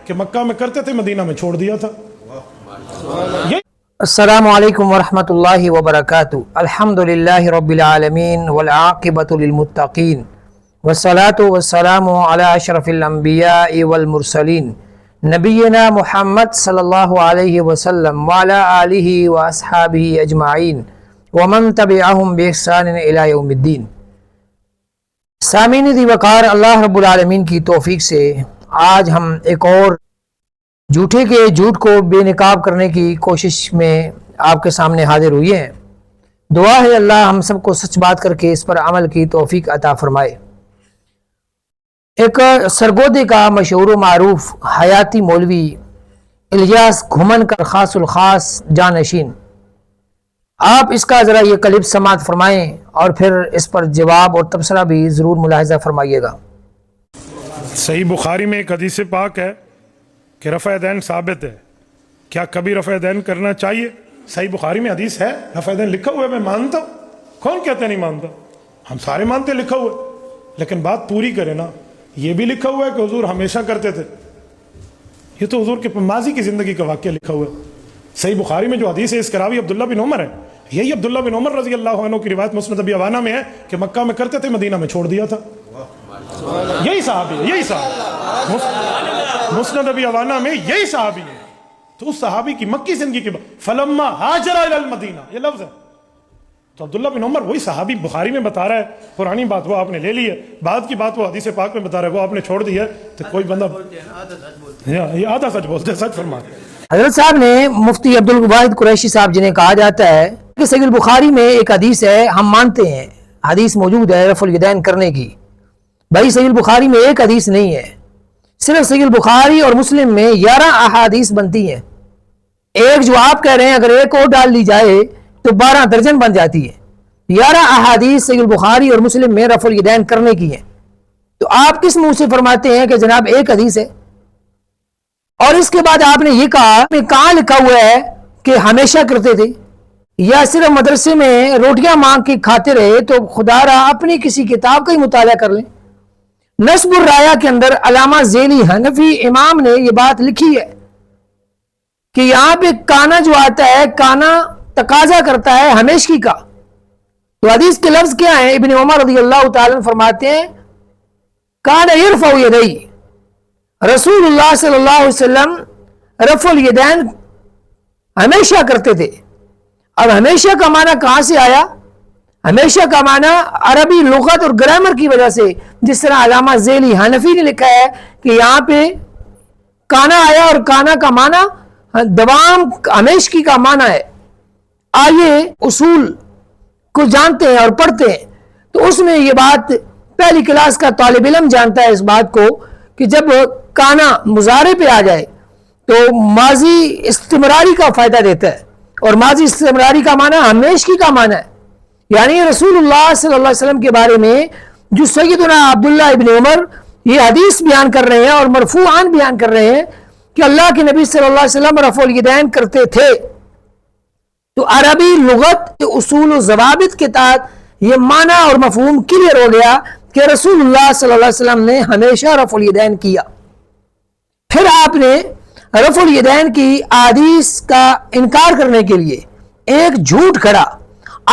کہ مکہ میں کرتے تھے مدینہ میں چھوڑ دیا تھا۔ السلام علیکم ورحمۃ اللہ وبرکاتہ۔ الحمدللہ رب العالمین والعاقبۃ للمتقین والصلاة والسلام علی اشرف الانبیاء والمرسلین نبینا محمد صلی اللہ علیہ وسلم وعلی آلہ واصحابہ اجمعین ومن تبعہم بإحسان الی یوم الدین۔ سامعین دی وقار، اللہ رب العالمین کی توفیق سے آج ہم ایک اور جھوٹے کے جھوٹ کو بے نقاب کرنے کی کوشش میں آپ کے سامنے حاضر ہوئے ہیں۔ دعا ہے اللہ ہم سب کو سچ بات کر کے اس پر عمل کی توفیق عطا فرمائے۔ ایک سرگودے کا مشہور و معروف حیاتی مولوی الیاس گھمن کا خاص الخاص جانشین، آپ اس کا ذرا یہ کلپ سماعت فرمائیں اور پھر اس پر جواب اور تبصرہ بھی ضرور ملاحظہ فرمائیے گا۔ صحیح بخاری میں ایک حدیث پاک ہے کہ رفع دین ثابت ہے، کیا کبھی رفع دین کرنا چاہیے؟ صحیح بخاری میں حدیث ہے، رفع دین لکھا ہوا ہے، میں مانتا ہوں، کون کہتے نہیں مانتا؟ ہم سارے مانتے لکھا ہوا ہے، لیکن بات پوری کرے نا۔ یہ بھی لکھا ہوا ہے کہ حضور ہمیشہ کرتے تھے، یہ تو حضور کے ماضی کی زندگی کا واقعہ لکھا ہوا ہے۔ صحیح بخاری میں جو حدیث ہے اس کا راوی عبداللہ بن عمر ہے، یہی عبداللہ بن عمر رضی اللہ عنہ کی روایت مسند ابی عوانہ میں ہے کہ مکہ میں کرتے تھے مدینہ میں چھوڑ دیا تھا۔ یہی صحابی ہے، یہی صحابی مسند ابی عوانہ میں یہی صحابی ہے۔ تو اس صحابی کی مکی زندگی کے بعد فلما ہاجر الی المدینہ، یہ لفظ ہے۔ تو عبداللہ بن عمر وہی صحابی بخاری میں بتا رہا ہے، پرانی بات وہ آپ نے لے لی ہے، بعد کی بات وہ حدیث پاک میں بتا رہا ہے، وہ آپ نے چھوڑ دی ہے۔ تو کوئی بندہ یہ آدھا سچ بولتے ہیں، سچ فرما۔ حضرت صاحب نے مفتی عبدالواحد قریشی صاحب جنہیں کہا جاتا ہے کہ صحیح البخاری میں ایک حدیث ہے، ہم مانتے ہیں حدیث موجود ہے رفع الیدین کرنے کی۔ بھائی صحیح البخاری میں ایک حدیث نہیں ہے، صرف صحیح البخاری اور مسلم میں 11 احادیث بنتی ہیں۔ ایک جو آپ کہہ رہے ہیں اگر ایک اور ڈال لی جائے تو 12 درجن بن جاتی ہے۔ 11 احادیث صحیح البخاری اور مسلم میں رفع الیدین کرنے کی ہیں، تو آپ کس منہ سے فرماتے ہیں کہ جناب ایک حدیث ہے؟ اور اس کے بعد آپ نے یہ کہا کہ کہاں لکھا ہوا ہے کہ ہمیشہ کرتے تھے، یا صرف مدرسے میں روٹیاں مانگ کے کھاتے رہے؟ تو خدا را اپنی کسی کتاب کا ہی مطالعہ کر لیں۔ نصب الرایا کے اندر علامہ ذیلی حنفی امام نے یہ بات لکھی ہے کہ یہاں پہ کانا جو آتا ہے، کانا تقاضا کرتا ہے ہمیشگی کا۔ تو حدیث کے لفظ کیا ہیں؟ ابن عمر رضی اللہ تعالیٰ فرماتے ہیں کان یرفع یدیہ، رسول اللہ صلی اللہ علیہ وسلم رفع الیدین ہمیشہ کرتے تھے۔ اب ہمیشہ کا معنی کہاں سے آیا؟ ہمیشہ کا معنی عربی لغت اور گرامر کی وجہ سے، جس طرح علامہ ذیلی حنفی نے لکھا ہے کہ یہاں پہ کانا آیا اور کانا کا معنی دوام ہمیشگی کا معنی ہے۔ آئیے اصول کو جانتے ہیں اور پڑھتے ہیں، تو اس میں یہ بات پہلی کلاس کا طالب علم جانتا ہے اس بات کو کہ جب کانا مضارع پہ آ جائے تو ماضی استمراری کا فائدہ دیتا ہے، اور ماضی استمراری کا معنی ہمیشگی کا معنی ہے۔ یعنی رسول اللہ صلی اللہ علیہ وسلم کے بارے میں جو سیدنا عبداللہ ابن عمر یہ حدیث بیان کر رہے ہیں اور مرفوعاً بیان کر رہے ہیں کہ اللہ کے نبی صلی اللہ علیہ وسلم رفع الیدین کرتے تھے، تو عربی لغت اصول و ضوابط کے تحت یہ معنی اور مفہوم کلیئر ہو گیا کہ رسول اللہ صلی اللہ علیہ وسلم نے ہمیشہ رفع الیدین کیا۔ پھر آپ نے رفع الیدین کی احادیث کا انکار کرنے کے لیے ایک جھوٹ کھڑا،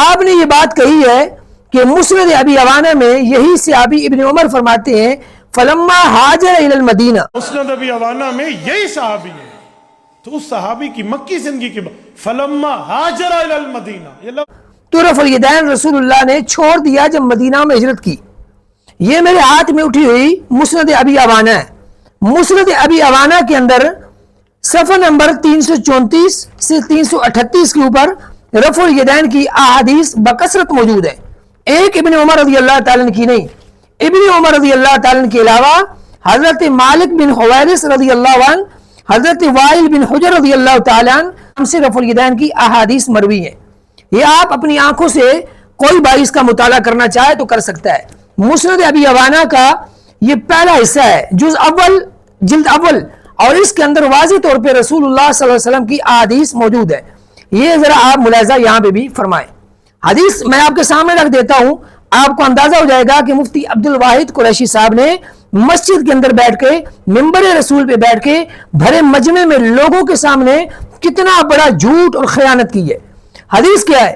آپ نے یہ بات کہی ہے کہ مسند ابی عوانہ میں یہی صحابی ابن عمر فرماتے ہیں فلما ہاجر الی المدینہ، مسند ابی عوانہ میں یہی صحابی ہے۔ تو اس صحابی کی مکی زندگی کے بعد فلما ہاجر الی المدینہ، یہ لفظ تو رفع الیدین رسول اللہ نے چھوڑ دیا جب مدینہ میں ہجرت کی۔ یہ میرے ہاتھ میں اٹھی ہوئی مسند ابی عوانہ ہے۔ مسند ابی عوانہ کے اندر صفحہ نمبر 334 سے 338 کے اوپر رفع الیدین کی احادیث بکثرت موجود ہے۔ ایک ابن عمر رضی اللہ تعالیٰ کی نہیں، ابن عمر رضی اللہ تعالیٰ کے علاوہ حضرت مالک بن حویرث رضی اللہ عنہ، حضرت وائل بن حجر رضی اللہ تعالیٰ عنہ ہم سے رفع الیدین کی احادیث مروی ہیں۔ یہ آپ اپنی آنکھوں سے کوئی بھائی اس کا مطالعہ کرنا چاہے تو کر سکتا ہے۔ مسند ابی عوانہ کا یہ پہلا حصہ ہے، جز اول، جلد اول، اور اس کے اندر واضح طور پہ رسول اللہ صلی اللہ علیہ وسلم کی احادیث موجود ہے۔ یہ ذرا آپ ملاحظہ یہاں پہ بھی فرمائیں۔ حدیث میں آپ کے سامنے رکھ دیتا ہوں، آپ کو اندازہ ہو جائے گا کہ مفتی عبدالواحد قریشی صاحب نے مسجد کے اندر بیٹھ کے منبر رسول پہ بیٹھ کے بھرے مجمع میں لوگوں کے سامنے کتنا بڑا جھوٹ اور خیانت کی ہے. حدیث کیا ہے؟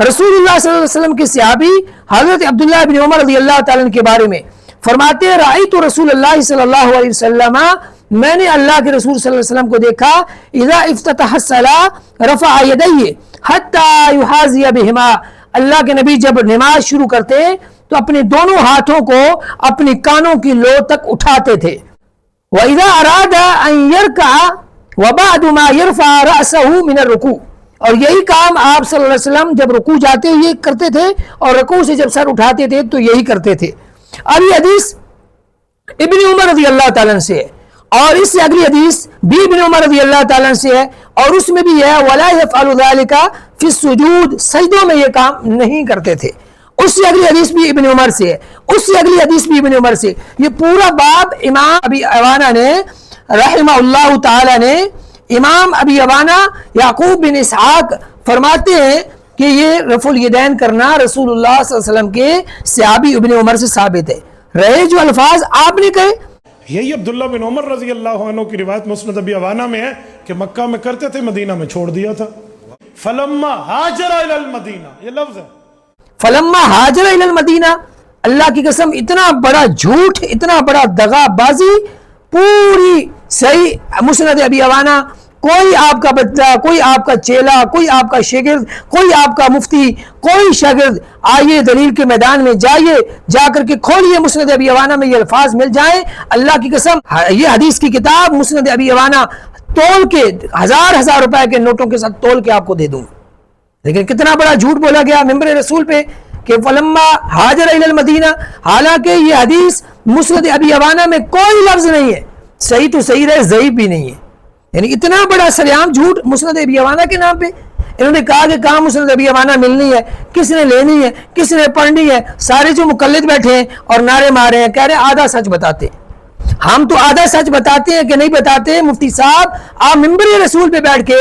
رسول اللہ صلی اللہ علیہ وسلم کے صحابی حضرت عبداللہ بن عمر رضی اللہ تعالیٰ عنہ کے بارے میں فرماتے ہیں رأیت رسول اللہ صلی اللہ علیہ وسلم، میں نے اللہ کے رسول صلی اللہ علیہ وسلم کو دیکھا، اذا افتتح الصلاۃ رفع یدیہ حتی یحاذی بہما، اللہ کے نبی جب نماز شروع کرتے تو اپنے دونوں ہاتھوں کو اپنی کانوں کی لو تک اٹھاتے تھے. وَإِذَا أَرَادَ أَن يَرْكَعَ وَبَعْدُ مَا يَرْفَعَ رَأْسَهُ مِنَ الرُّكُوعِ، اور یہی کام آپ صلی اللہ علیہ وسلم جب رکوع جاتے ہوئے کرتے تھے اور رکوع سے جب سر اٹھاتے تھے تو یہی کرتے تھے. اب یہ حدیث ابن عمر رضی اللہ تعالیٰ عنہ سے ہے، اور اس سے اگلی حدیث بھی ابن عمر رضی اللہ تعالیٰ عنہ سے ہے، اور اس میں بھی ہے وَلَا يَفْعَلُ ذَلِكَ فِي السُّجُودِ، سجدوں میں یہ کام نہیں کرتے تھے. اس سے اگلی حدیث بھی ابن عمر سے ہے، اس سے اگلی حدیث بھی ابن عمر سے. یہ پورا باب امام ابی عوانہ نے رحمہ اللہ تعالی نے، امام ابی عوانہ یعقوب بن اسحاق فرماتے ہیں کہ یہ رفع الیدین کرنا رسول اللہ صلی اللہ علیہ وسلم کے صحابی ابن عمر سے ثابت ہے. رہے جو الفاظ آپ نے کہے، یہی عبداللہ بن عمر رضی اللہ عنہ کی روایت مسند ابی عوانہ میں ہے کہ مکہ میں کرتے تھے، مدینہ میں چھوڑ دیا تھا. فلما ہاجر الی المدینہ، یہ لفظ ہے فلما ہاجر الی المدینہ. اللہ کی قسم اتنا بڑا جھوٹ، اتنا بڑا دغا بازی پوری صحیح مسند ابی عوانہ. کوئی آپ کا بچہ، کوئی آپ کا چیلا، کوئی آپ کا شاگرد، کوئی آپ کا مفتی، کوئی شاگرد آئیے دلیل کے میدان میں جائیے، جا کر کے کھولیے مسند ابی عوانہ میں یہ الفاظ مل جائیں. اللہ کی قسم یہ حدیث کی کتاب مسند ابی عوانہ تول کے ہزار روپے کے نوٹوں کے ساتھ تول کے آپ کو دے دوں. لیکن کتنا بڑا جھوٹ بولا گیا ممبر رسول پہ کہ فلما ہاجر الی المدینہ، حالانکہ یہ حدیث مسند ابی عوانہ میں کوئی لفظ نہیں ہے. صحیح تو صحیح رہے، ضعیف بھی نہیں ہے. یعنی اتنا بڑا سریعام جھوٹ مسند ابی عوانہ کے نام پہ. انہوں نے کہا کہ کہاں مسند ابی عوانہ ملنی ہے، کس نے لینی ہے، کس نے پڑھنی ہے. سارے جو مقلد بیٹھے ہیں اور نعرے مارے ہیں، کہہ رہے ہیں آدھا سچ بتاتے ہیں. ہم تو آدھا سچ بتاتے ہیں کہ نہیں بتاتے؟ مفتی صاحب آپ ممبر رسول پہ بیٹھ کے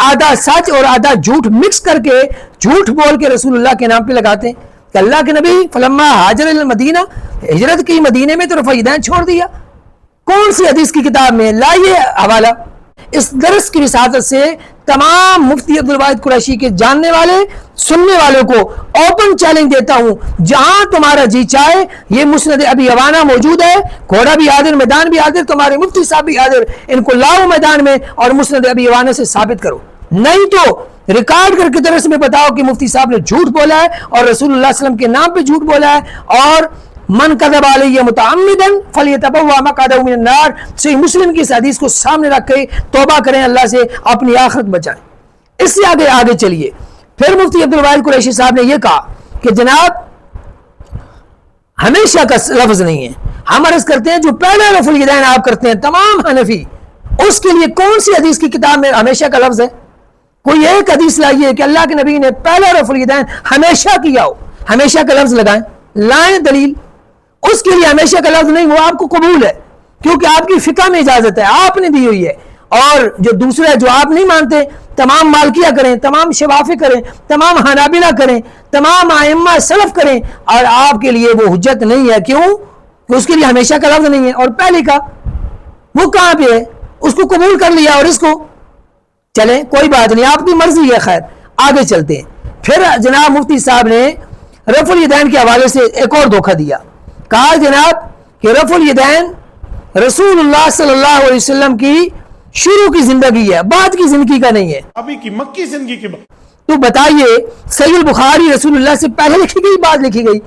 آدھا سچ اور آدھا جھوٹ مکس کر کے جھوٹ بول کے رسول اللہ کے نام پہ لگاتے ہیں کہ اللہ کے نبی فلما ہاجر الی المدینہ، ہجرت کی مدینے میں تو رفع الیدین چھوڑ دیا. کون سی حدیث کی کتاب میں؟ لائیے حوالہ. اس درس کی وساطت سے تمام مفتی عبدالواحد قریشی کے جاننے والے سننے والوں کو اوپن چیلنج دیتا ہوں، جہاں تمہارا جی چاہے یہ مسند ابی عوانہ موجود ہے، گھوڑا بھی حاضر، میدان بھی حاضر، تمہارے مفتی صاحب بھی حاضر، ان کو لاؤ میدان میں اور مسند ابی عوانہ سے ثابت کرو. نہیں تو ریکارڈ کر کے درس میں بتاؤ کہ مفتی صاحب نے جھوٹ بولا ہے اور رسول اللہ صلی اللہ علیہ وسلم کے نام پہ جھوٹ بولا ہے، اور من کذب علی متعمدا فلیتبوأ مقعدہ من النار. صحیح مسلم کی اس حدیث کو سامنے رکھ کے توبہ کریں، اللہ سے اپنی آخرت بچائیں. اس سے آگے چلیے. پھر مفتی عبدالواحد قریشی صاحب نے یہ کہا کہ جناب ہمیشہ کا لفظ نہیں ہے. ہم عرض کرتے ہیں جو پہلا رفع الیدین آپ کرتے ہیں تمام حنفی، اس کے لیے کون سی حدیث کی کتاب میں ہمیشہ کا لفظ ہے؟ کوئی ایک حدیث لائیے کہ اللہ کے نبی نے پہلا رفع الیدین ہمیشہ کیا ہو. ہمیشہ کا لفظ لگائیں، لائیں دلیل. اس کے لیے ہمیشہ کا لفظ نہیں، وہ آپ کو قبول ہے کیونکہ آپ کی فقہ میں اجازت ہے، آپ نے دی ہوئی ہے. اور جو دوسرے جو آپ نہیں مانتے، تمام مالکیہ کریں، تمام شوافی کریں، تمام حنابلہ کریں، تمام ائمہ سلف کریں، اور آپ کے لیے وہ حجت نہیں ہے. کیوں؟ کہ اس کے لیے ہمیشہ کا لفظ نہیں ہے. اور پہلے کا وہ کہاں پہ ہے؟ اس کو قبول کر لیا اور اس کو چلیں کوئی بات نہیں، آپ کی مرضی ہے. خیر آگے چلتے ہیں. پھر جناب مفتی صاحب نے رفع الیدین کے حوالے سے ایک اور دھوکہ دیا. کہا جناب کہ رفع الیدین رسول اللہ صلی اللہ علیہ وسلم کی شروع کی زندگی ہے، بعد کی زندگی کا نہیں ہے. ابھی کی مکی زندگی کی بات. تو بتائیے صحیح البخاری رسول اللہ سے پہلے لکھی گئی، بعد لکھی گئی؟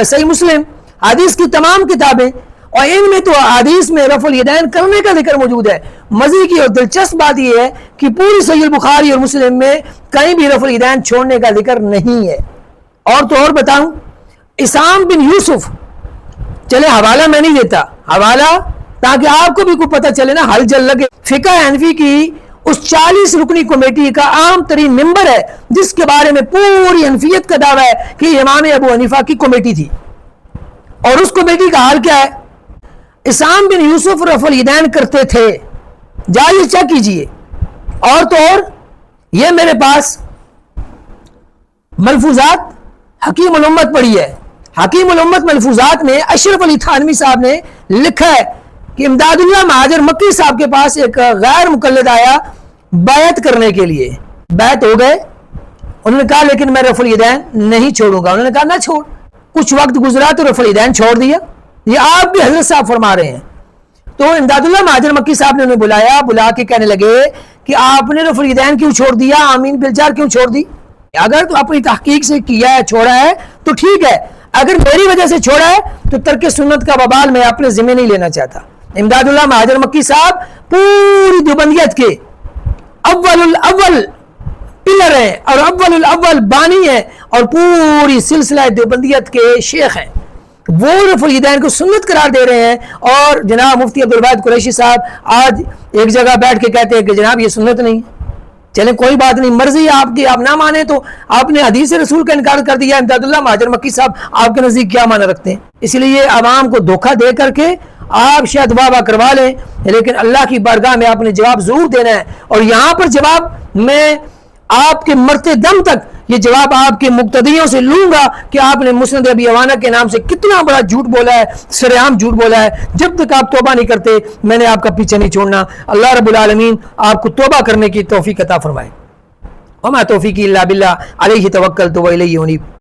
صحیح مسلم، حدیث کی تمام کتابیں، اور ان میں تو حدیث میں رفع الیدین کرنے کا ذکر موجود ہے. مزے کی اور دلچسپ بات یہ ہے کہ پوری صحیح البخاری اور مسلم میں کہیں بھی رفع الیدین چھوڑنے کا ذکر نہیں ہے. اور تو اور بتاؤں، اسام بن یوسف، چلے حوالہ میں نہیں دیتا، حوالہ تاکہ آپ کو بھی کوئی پتہ چلے نا، حل جل لگے. فقہ حنفی کی اس 40 رکنی کمیٹی کا عام ترین ممبر ہے جس کے بارے میں پوری حنفیت کا دعویٰ ہے کہ امام ابو حنیفہ کی کمیٹی تھی. اور اس کمیٹی کا حال کیا ہے؟ اسام بن یوسف رفع الیدین کرتے تھے، جائیے چیک کیجئے. اور تو اور یہ میرے پاس ملفوظات حکیم الامت پڑھی ہے. حکیم الامت ملفوظات میں اشرف علی تھانوی صاحب نے لکھا ہے کہ امداد اللہ مہاجر مکی صاحب کے پاس ایک غیر مقلد آیا بیعت کرنے کے لیے. بیعت ہو گئے, انہوں نے کہا لیکن میں رفع الیدین نہیں چھوڑوں گا. انہوں نے کہا نہ چھوڑ. کچھ وقت گزرا تو رفع الیدین چھوڑ دیا. یہ آپ بھی حضرت صاحب فرما رہے ہیں. تو امداد اللہ مہاجر مکی صاحب نے انہیں بلا کے کہنے لگے کہ آپ نے رفع الیدین کیوں چھوڑ دیا, آمین بالجار کیوں چھوڑ دی؟ اگر تو اپنی تحقیق سے کیا ہے, چھوڑا ہے تو ٹھیک ہے, اگر میری وجہ سے چھوڑا ہے تو ترک سنت کا وبال میں اپنے ذمہ نہیں لینا چاہتا. امداد اللہ مہاجر مکی صاحب پوری دیوبندیت کے اول پلر ہیں اور اول بانی ہیں اور پوری سلسلہ دیوبندیت کے شیخ ہیں. وہ رفع الیدین کو سنت قرار دے رہے ہیں, اور جناب مفتی عبدالواحد قریشی صاحب آج ایک جگہ بیٹھ کے کہتے ہیں کہ جناب یہ سنت نہیں. چلیں کوئی بات نہیں, مرضی ہے آپ کی, آپ نہ مانیں تو آپ نے حدیث رسول کا انکار کر دیا. امداد اللہ مہاجر مکی صاحب آپ کے نزدیک کیا معنی رکھتے ہیں؟ اس لیے عوام کو دھوکہ دے کر کے آپ شاید واہ کروا لیں, لیکن اللہ کی بارگاہ میں آپ نے جواب ضرور دینا ہے. اور یہاں پر جواب میں آپ کے مرتے دم تک یہ جواب آپ کے مقتدیوں سے لوں گا کہ آپ نے مسند ابی عوانہ کے نام سے کتنا بڑا جھوٹ بولا ہے, سرعام جھوٹ بولا ہے. جب تک آپ توبہ نہیں کرتے میں نے آپ کا پیچھے نہیں چھوڑنا. اللہ رب العالمین آپ کو توبہ کرنے کی توفیق عطا فرمائے. وما توفیقی الا باللہ علیہ توکلت و الیہ انیب.